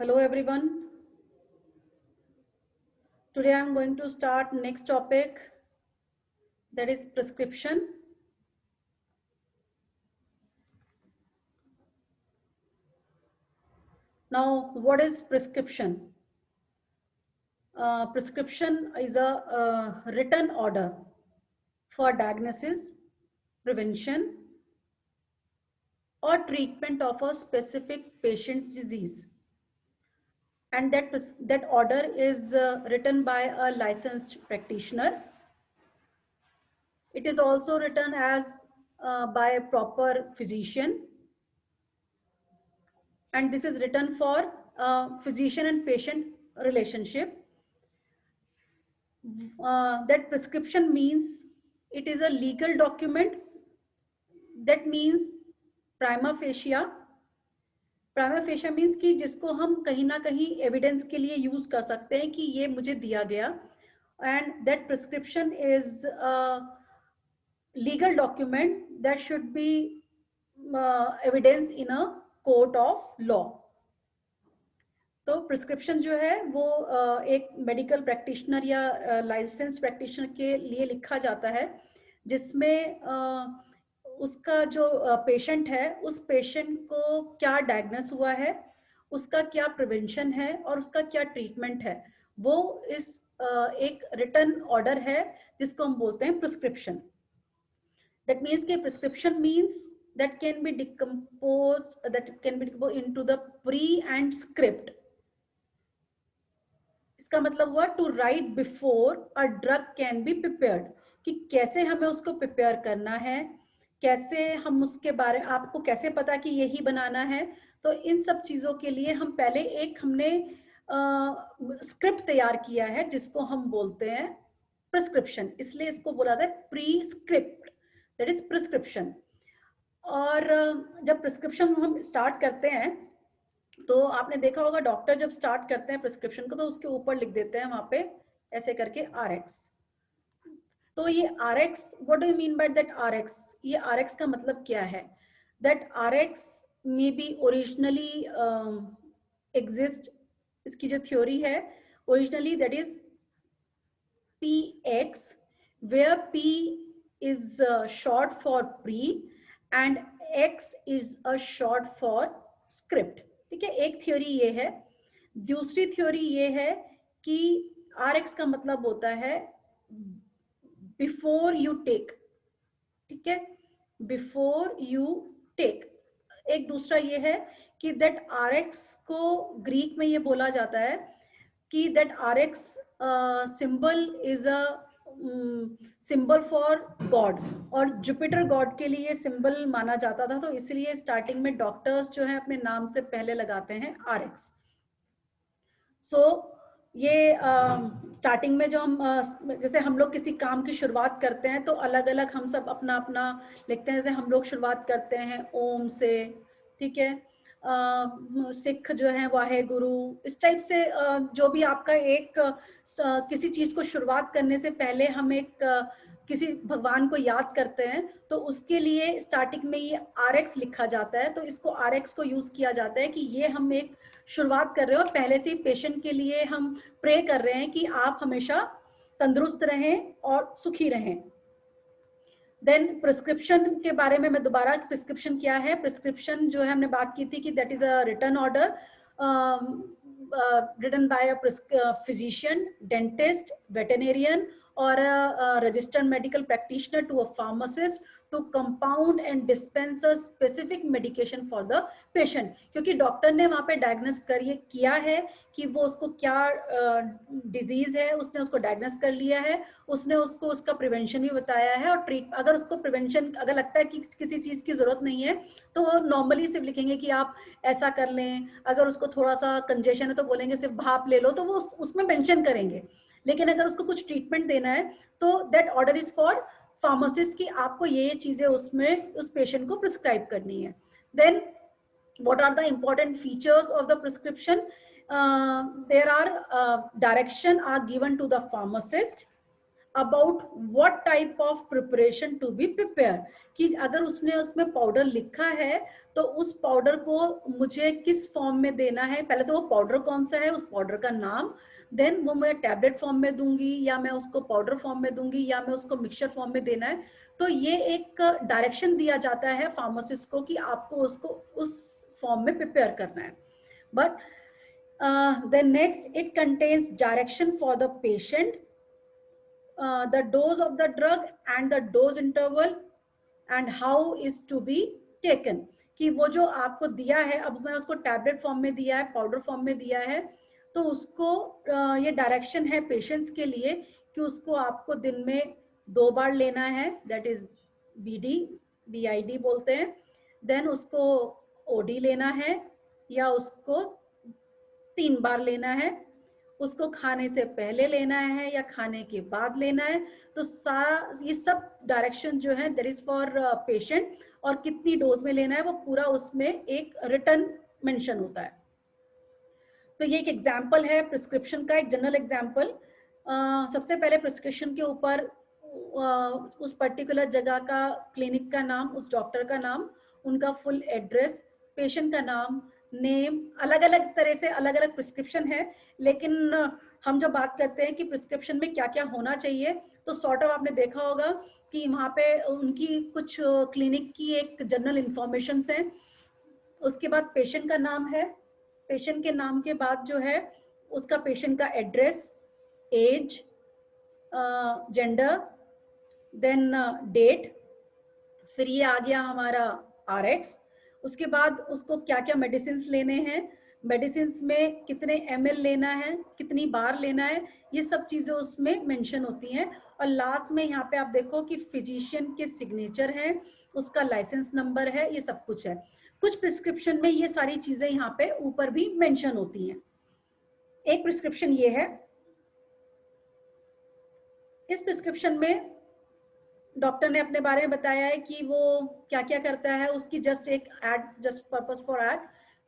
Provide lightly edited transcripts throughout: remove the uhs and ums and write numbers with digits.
Hello everyone. Today I am going to start next topic, that is prescription. Now, what is prescription? Prescription is a written order for diagnosis, prevention, or treatment of a specific patient's disease. And that order is written by a licensed practitioner. It is also written as by a proper physician, and this is written for physician and patient relationship. That prescription means it is a legal document. That means prima facie. Prima facie means कि जिसको हम कहीं ना कहीं evidence के लिए use कर सकते हैं कि ये मुझे दिया गया, and that prescription is a legal document that should be evidence in a court of law. तो प्रिस्क्रिप्शन जो है वो एक मेडिकल प्रैक्टिशनर या लाइसेंस्ड प्रैक्टिशनर के लिए लिखा जाता है, जिसमें उसका जो पेशेंट है उस पेशेंट को क्या डायग्नोस हुआ है, उसका क्या प्रिवेंशन है और उसका क्या ट्रीटमेंट है, वो इस एक रिटन ऑर्डर है जिसको हम बोलते हैं प्रिस्क्रिप्शन. दैट मीन्स के prescription means that can be decomposed into the pre and script. इसका मतलब हुआ to write before a drug can be prepared, कि कैसे हमें उसको प्रिपेयर करना है, कैसे हम उसके बारे में, आपको कैसे पता कि यही बनाना है. तो इन सब चीजों के लिए हम पहले हमने स्क्रिप्ट तैयार किया है जिसको हम बोलते हैं प्रिस्क्रिप्शन. इसलिए इसको बोला जाता है pre script, that is prescription. और जब प्रिस्क्रिप्शन हम स्टार्ट करते हैं तो आपने देखा होगा डॉक्टर जब स्टार्ट करते हैं प्रिस्क्रिप्शन को तो उसके ऊपर लिख देते हैं वहां पे ऐसे करके RX. तो ये RX, what do you mean by that RX? ये RX का मतलब क्या है? That RX may be originally exist, इसकी जो थ्योरी है originally that is PX, where P is short for pre and X is a short for script. ठीक है, एक थ्योरी ये है. दूसरी थ्योरी ये है कि RX का मतलब होता है बिफोर यू टेक. ठीक है, बिफोर यू टेक. एक दूसरा ये है कि दैट RX को ग्रीक में ये बोला जाता है कि that RX symbol is a symbol for God, और जुपिटर गॉड के लिए सिंबल माना जाता था. तो इसलिए स्टार्टिंग में डॉक्टर्स जो है अपने नाम से पहले लगाते हैं RX. सो ये स्टार्टिंग में जो हम जैसे हम लोग किसी काम की शुरुआत करते हैं तो अलग अलग हम सब अपना अपना लिखते हैं. जैसे हम लोग शुरुआत करते हैं ओम से, ठीक है, सिख जो है वाहे गुरु, इस टाइप से जो भी आपका एक किसी चीज को शुरुआत करने से पहले हम एक किसी भगवान को याद करते हैं तो उसके लिए स्टार्टिंग में ये RX लिखा जाता है. तो इसको RX को यूज किया जाता है कि ये हम एक शुरुआत कर रहे हो, पहले से ही पेशेंट के लिए हम प्रे कर रहे हैं कि आप हमेशा तंदुरुस्त रहें और सुखी रहें. देन प्रिस्क्रिप्शन के बारे में मैं दोबारा, प्रिस्क्रिप्शन क्या है? प्रिस्क्रिप्शन जो है हमने बात की थी कि that is a written order written by a physician, dentist, veterinarian or a registered medical practitioner to a pharmacist to compound and dispense a specific medication for the patient. क्योंकि डॉक्टर ने वहाँ पे डायग्नोस किया है कि वो उसको क्या डिजीज है, उसने उसको डायग्नोस कर लिया है, उसने उसको उसका प्रिवेंशन भी बताया है, और अगर उसको प्रिवेंशन अगर लगता है कि किसी चीज की जरूरत नहीं है तो वो नॉर्मली सिर्फ लिखेंगे कि आप ऐसा कर लें. अगर उसको थोड़ा सा कंजेशन है तो बोलेंगे सिर्फ भाप ले लो, तो वो उसमें मेंशन करेंगे. लेकिन अगर उसको कुछ ट्रीटमेंट देना है तो that order is for pharmacist कि आपको ये चीजें उसमें उस पेशेंट को प्रिस्क्राइब करनी है. Then what are the important features of the prescription? There are direction are given to the pharmacist, about what type of preparation to be prepare, कि अगर उसने उसमें पाउडर लिखा है तो उस पाउडर को मुझे किस फॉर्म में देना है, पहले तो वो पाउडर कौन सा है, उस पाउडर का नाम, देन वो मैं टैबलेट फॉर्म में दूंगी या मैं उसको पाउडर फॉर्म में दूंगी या मैं उसको मिक्सचर फॉर्म में देना है। तो ये एक डायरेक्शन दिया जाता है फार्मासिस्ट को कि आपको उसको उस फॉर्म में प्रिपेयर करना है। But then next, it contains direction for the patient, the dose of the drug and the dose interval and how is to be taken, कि वो जो आपको दिया है, अब मैं उसको टैबलेट फॉर्म में दिया है, पाउडर फॉर्म में दिया है, तो उसको ये डायरेक्शन है पेशेंट्स के लिए कि उसको आपको दिन में 2 बार लेना है, दैट इज BID बोलते हैं। देन उसको OD लेना है या उसको 3 बार लेना है, उसको खाने से पहले लेना है या खाने के बाद लेना है। तो ये सब डायरेक्शन जो है दैट इज फॉर पेशेंट, और कितनी डोज में लेना है वो पूरा उसमें एक रिटन मेंशन होता है। तो ये एक एग्जाम्पल है प्रिस्क्रिप्शन का, एक जनरल एग्जाम्पल। सबसे पहले प्रिस्क्रिप्शन के ऊपर उस पर्टिकुलर जगह का, क्लिनिक का नाम, उस डॉक्टर का नाम, उनका फुल एड्रेस, पेशेंट का नाम, नेम, अलग अलग तरह से अलग अलग प्रिस्क्रिप्शन है। लेकिन हम जब बात करते हैं कि प्रिस्क्रिप्शन में क्या क्या होना चाहिए, तो सॉर्ट ऑफ आपने देखा होगा कि वहाँ पे उनकी कुछ क्लिनिक की एक जनरल इंफॉर्मेशन है, उसके बाद पेशेंट का नाम है, पेशेंट के नाम के बाद जो है उसका पेशेंट का address, age, gender, then date, फिर ये आ गया हमारा RX, उसके बाद उसको क्या क्या मेडिसिन लेने हैं, मेडिसिन में कितने ml लेना है, कितनी बार लेना है, ये सब चीजें उसमें मेंशन होती हैं। और लास्ट में यहाँ पे आप देखो कि फिजिशियन के सिग्नेचर है, उसका लाइसेंस नंबर है, ये सब कुछ है। कुछ प्रिस्क्रिप्शन में ये सारी चीजें यहाँ पे ऊपर भी मेंशन होती हैं। एक प्रिस्क्रिप्शन ये है, इस प्रिस्क्रिप्शन में डॉक्टर ने अपने बारे में बताया है कि वो क्या क्या करता है, उसकी जस्ट एक ad, just purpose for ad.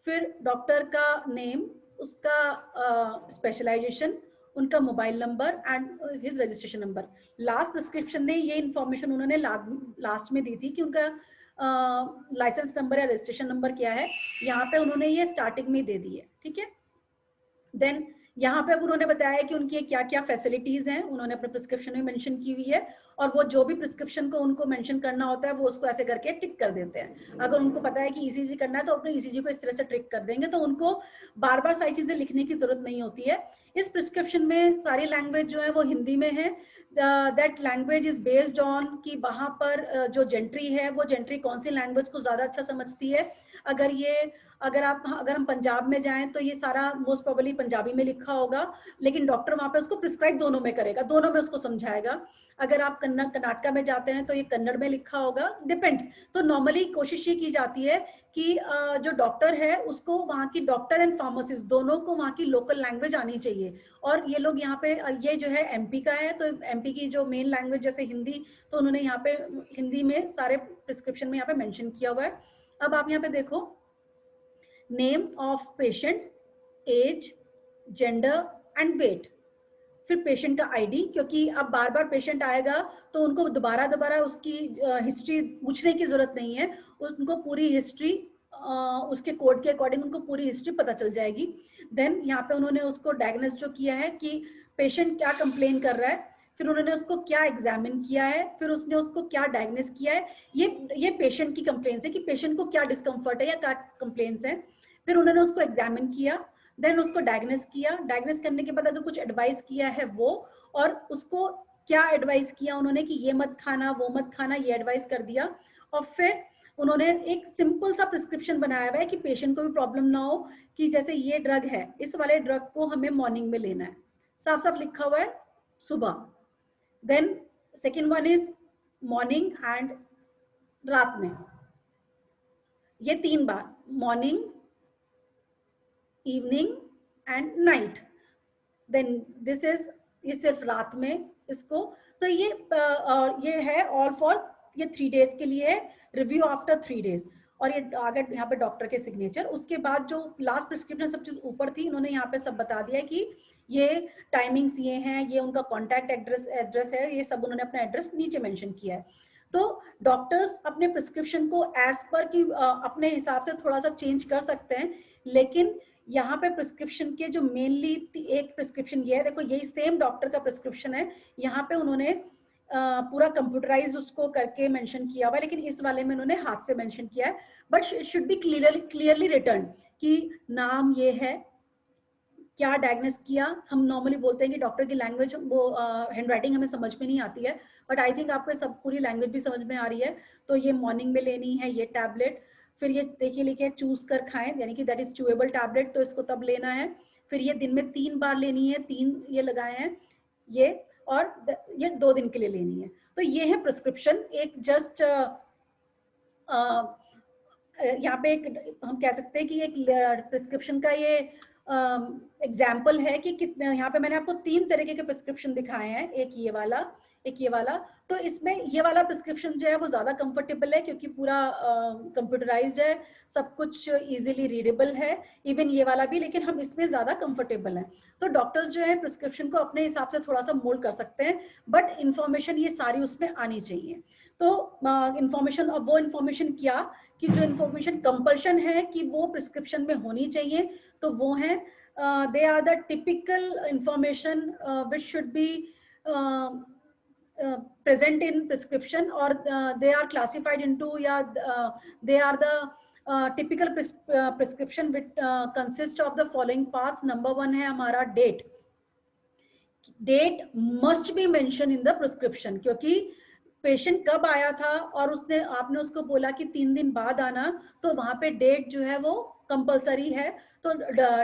फिर डॉक्टर का नेम, उसका स्पेशलाइजेशन, उनका mobile number and his registration number. Last prescription में ये इंफॉर्मेशन उन्होंने लास्ट में दी थी कि उनका लाइसेंस नंबर या रजिस्ट्रेशन नंबर क्या है, यहाँ पे उन्होंने ये स्टार्टिंग में दे दी है, ठीक है। देन यहाँ पे अब उन्होंने बताया कि उनकी क्या क्या फैसिलिटीज हैं, उन्होंने अपने प्रिस्क्रिप्शन में मेंशन की हुई है, और वो जो भी प्रिस्क्रिप्शन को उनको मेंशन करना होता है वो उसको ऐसे करके टिक कर देते हैं। अगर उनको पता है कि ECG करना है तो अपने ECG को इस तरह से टिक कर देंगे, तो उनको बार बार सारी चीजें लिखने की जरूरत नहीं होती है। इस प्रिस्क्रिप्शन में सारी लैंग्वेज जो है वो हिंदी में है। That language is based on कि वहां पर जो जेंट्री है वो जेंट्री कौन सी लैंग्वेज को ज्यादा अच्छा समझती है। अगर हम पंजाब में जाएं तो ये सारा मोस्ट प्रोबेबली पंजाबी में लिखा होगा, लेकिन डॉक्टर वहां पे उसको प्रिस्क्राइब दोनों में करेगा, दोनों में उसको समझाएगा। अगर आप कर्नाटका में जाते हैं तो ये कन्नड़ में लिखा होगा, डिपेंड्स। तो नॉर्मली कोशिश ये की जाती है कि जो डॉक्टर है उसको वहाँ की, डॉक्टर एंड फार्मासिस्ट दोनों को वहाँ की लोकल लैंग्वेज आनी चाहिए। और ये लोग यहाँ पे, ये जो है MP का है, तो MP की जो मेन लैंग्वेज जैसे हिंदी, तो उन्होंने यहाँ पे हिंदी में सारे प्रिस्क्रिप्शन में यहाँ पे मेंशन किया हुआ है। अब आप यहाँ पे देखो, name of patient, age, gender and weight, फिर पेशेंट का ID, क्योंकि अब बार बार पेशेंट आएगा तो उनको दोबारा उसकी हिस्ट्री पूछने की जरूरत नहीं है, उनको पूरी हिस्ट्री उसके कोड के अकॉर्डिंग उनको पूरी हिस्ट्री पता चल जाएगी। देन यहाँ पे उन्होंने उसको डायग्नोस जो किया है कि पेशेंट क्या कंप्लेन कर रहा है, फिर उन्होंने उसको क्या एग्जामिन किया है, फिर उसने उसको क्या डायग्नोस किया है, ये पेशेंट की कंप्लेंट्स है कि पेशेंट को क्या डिस्कम्फर्ट है या क्या कंप्लेंट्स है। फिर उन्होंने उसको एग्जामिन किया, देन उसको डायग्नोस किया, डायग्नोस करने के बाद अगर कुछ एडवाइस किया है वो, और उसको क्या एडवाइस किया उन्होंने कि ये मत खाना, वो मत खाना, ये एडवाइस कर दिया। और फिर उन्होंने एक सिंपल सा प्रिस्क्रिप्शन बनाया हुआ है कि पेशेंट को भी प्रॉब्लम ना हो, कि जैसे ये ड्रग है, इस वाले ड्रग को हमें मॉर्निंग में लेना है, साफ साफ लिखा हुआ है सुबह। Then second one is morning and रात में, ये 3 बार, morning, evening and night. Then this is, ये सिर्फ रात में इसको, तो ये है ऑल फॉर, ये 3 days के लिए, रिव्यू आफ्टर 3 days। और ये आगे यहाँ पे डॉक्टर के सिग्नेचर। उसके बाद जो लास्ट प्रिस्क्रिप्शन सब चीज ऊपर थी, इन्होंने यहाँ पे सब बता दिया कि ये टाइमिंग्स ये हैं, ये उनका कॉन्टैक्ट एड्रेस है, ये सब उन्होंने अपना एड्रेस नीचे मेंशन किया है। तो डॉक्टर्स अपने प्रिस्क्रिप्शन को एज पर की अपने हिसाब से थोड़ा सा चेंज कर सकते हैं, लेकिन यहाँ पे प्रिस्क्रिप्शन के जो मेनली एक प्रिस्क्रिप्शन ये है, देखो यही सेम डॉक्टर का प्रिस्क्रिप्शन है, यहाँ पे उन्होंने पूरा कंप्यूटराइज उसको करके मेंशन किया हुआ है, लेकिन इस वाले में उन्होंने हाथ से मेंशन किया है, but should be clearly written कि नाम ये है, क्या डायग्नोस किया। हम नॉर्मली बोलते हैं कि डॉक्टर की लैंग्वेज वो हैंडराइटिंग हमें समझ में नहीं आती है, बट आई थिंक आपको सब पूरी लैंग्वेज भी समझ में आ रही है। तो ये मॉर्निंग में लेनी है ये टैबलेट, फिर ये देखिए लिखे चूज कर खाएं, यानी कि दैट इज चूएबल टैबलेट, तो इसको तब लेना है। फिर ये दिन में 3 बार लेनी है, 3 ये लगाए हैं ये, और ये 2 दिन के लिए लेनी है। तो ये है प्रिस्क्रिप्शन। एक जस्ट यहाँ पे एक हम कह सकते हैं कि एक प्रिस्क्रिप्शन का ये एग्जाम्पल है कि कितने, यहाँ पे मैंने आपको 3 तरीके के प्रिस्क्रिप्शन दिखाए हैं, एक ये वाला, एक ये वाला। तो इसमें ये वाला प्रिस्क्रिप्शन जो है वो ज्यादा कंफर्टेबल है, क्योंकि पूरा कंप्यूटराइज्ड है, सब कुछ इजीली रीडेबल है, इवन ये वाला भी, लेकिन हम इसमें ज्यादा कंफर्टेबल हैं। तो डॉक्टर्स जो है प्रिस्क्रिप्शन को अपने हिसाब से थोड़ा सा मोल्ड कर सकते हैं, बट इंफॉर्मेशन ये सारी उसमें आनी चाहिए। तो इंफॉर्मेशन, अब वो इंफॉर्मेशन क्या, कि जो इंफॉर्मेशन कंपल्शन है कि वो प्रिस्क्रिप्शन में होनी चाहिए, तो वो है they are the typical information which should be present in prescription, or they are classified into, they are the typical prescription which consist of the following parts. Number 1 है हमारा date must be mention in the prescription, क्योंकि patient कब आया था और उसने आपने उसको बोला कि 3 दिन बाद आना, तो वहां पे डेट जो है वो कंपलसरी है। तो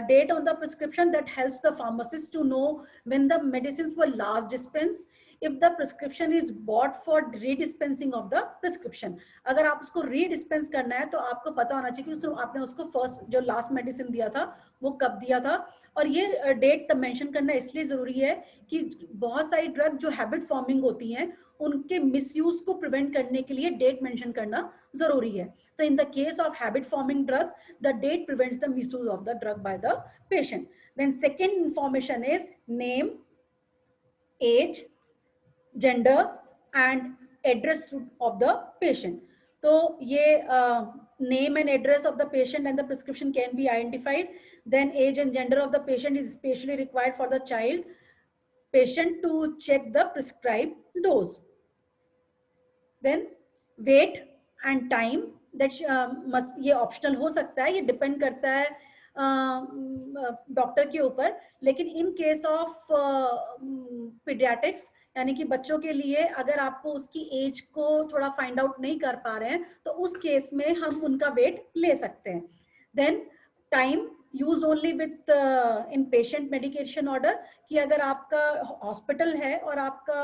date on the prescription that helps the pharmacist to know when the medicines were last dispense, if the prescription is bought for redispensing of the prescription. अगर आप उसको रीडिस्पेंस करना है तो आपको पता होना चाहिए कि आपने उसको फर्स्ट जो लास्ट मेडिसिन दिया था वो कब दिया था। और ये डेट तब मेंशन करना इसलिए जरूरी है कि बहुत सारी ड्रग जो हैबिट फॉर्मिंग होती हैं उनके मिसयूज को प्रिवेंट करने के लिए डेट मेंशन करना जरूरी है। तो in the case of habit forming drugs, the date prevents the misuse of the drug by the patient. Then second information is name, age, gender and address of the patient. तो ये name and address of the patient and the prescription can be identified. Then age and gender of the patient is especially required for the child patient to check the prescribed dose. Then weight and time that must, ये optional हो सकता है, ये depend करता है doctor के ऊपर, लेकिन इन केस ऑफ पीडियाट्रिक्स यानी कि बच्चों के लिए अगर आपको उसकी एज को थोड़ा फाइंड आउट नहीं कर पा रहे हैं तो उस केस में हम उनका वेट ले सकते हैं। Then time use only within patient medication order, कि अगर आपका हॉस्पिटल है और आपका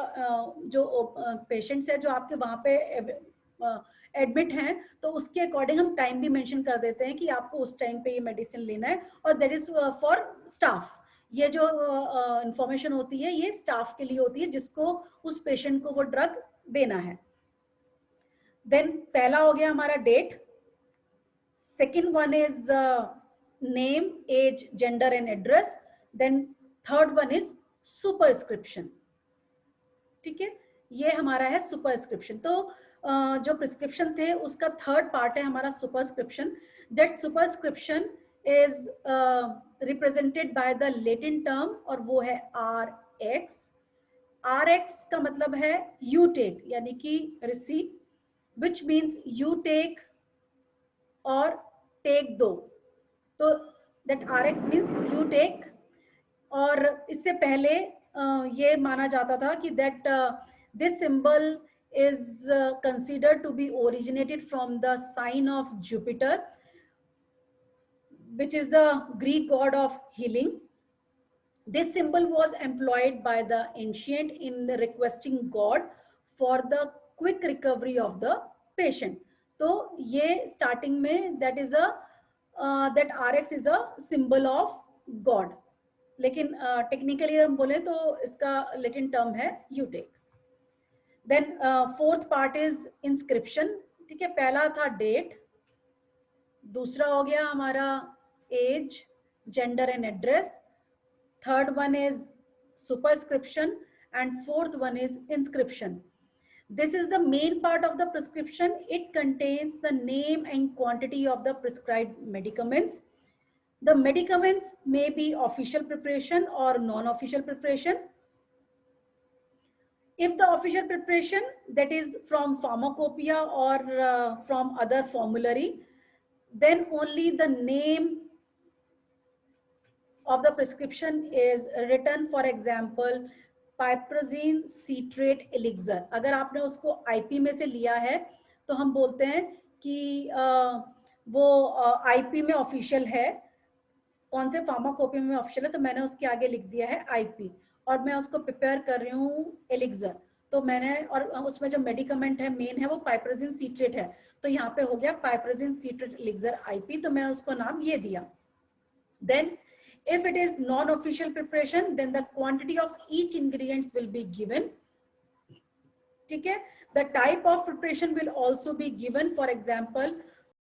जो पेशेंट्स है जो आपके वहां पे एडमिट हैं, तो उसके अकॉर्डिंग हम टाइम भी मेंशन कर देते हैं कि आपको उस टाइम पे ये मेडिसिन लेना है। और दैट इज फॉर स्टाफ, ये जो इंफॉर्मेशन होती है ये स्टाफ के लिए होती है जिसको उस पेशेंट को वो ड्रग देना है। देन पहला हो गया हमारा date, second one is name, age, gender and address, then third one is superscription. ठीक है, ये हमारा है सुपरस्क्रिप्शन। तो जो प्रिस्क्रिप्शन थे उसका थर्ड पार्ट है हमारा superscription. That superscription is represented by the Latin term और वो है RX। RX का मतलब है यू टेक, यानी कि receive, which means you take और टेक दो। तो that RX means you take. और इससे पहले ये माना जाता था कि that this symbol is considered to be originated from the sign of Jupiter, which is the Greek god of healing. This symbol was employed by the ancient in requesting God for the quick recovery of the patient. तो ये starting में that is a that RX is a symbol of God, लेकिन technically हम बोले तो इसका Latin term है you take. Then fourth part is inscription. ठीक है, पहला था डेट, दूसरा हो गया हमारा age, gender and address. Third one is superscription and fourth one is inscription. This is the main part of the prescription. It contains the name and quantity of the prescribed medicaments. The medicaments may be official preparation or non-official preparation. If the official preparation, that is from pharmacopoeia or from other formulary, then only the name of the prescription is written. For example, piperazine citrate elixir. अगर आपने उसको IP में से लिया है तो हम बोलते हैं कि वो आईपी में ऑफिशियल है. कौन से फार्माकोपी में ऑफिशियल है, तो मैंने उसके आगे लिख दिया है आईपी, और मैं उसको प्रिपेयर कर रही हूँ एलिक्सर. तो मैंने, और उसमें जो मेडिकमेंट है मेन है वो पाइपराजिन सीट्रेट है, तो यहाँ पे हो गया पाइपराजिन सीट्रेट एलिक्सर आईपी, तो मैं उसको नाम ये दिया. Then if it is non-official preparation, then the quantity of each ingredients will be given. ठीक है. The type of preparation will also be given. For example,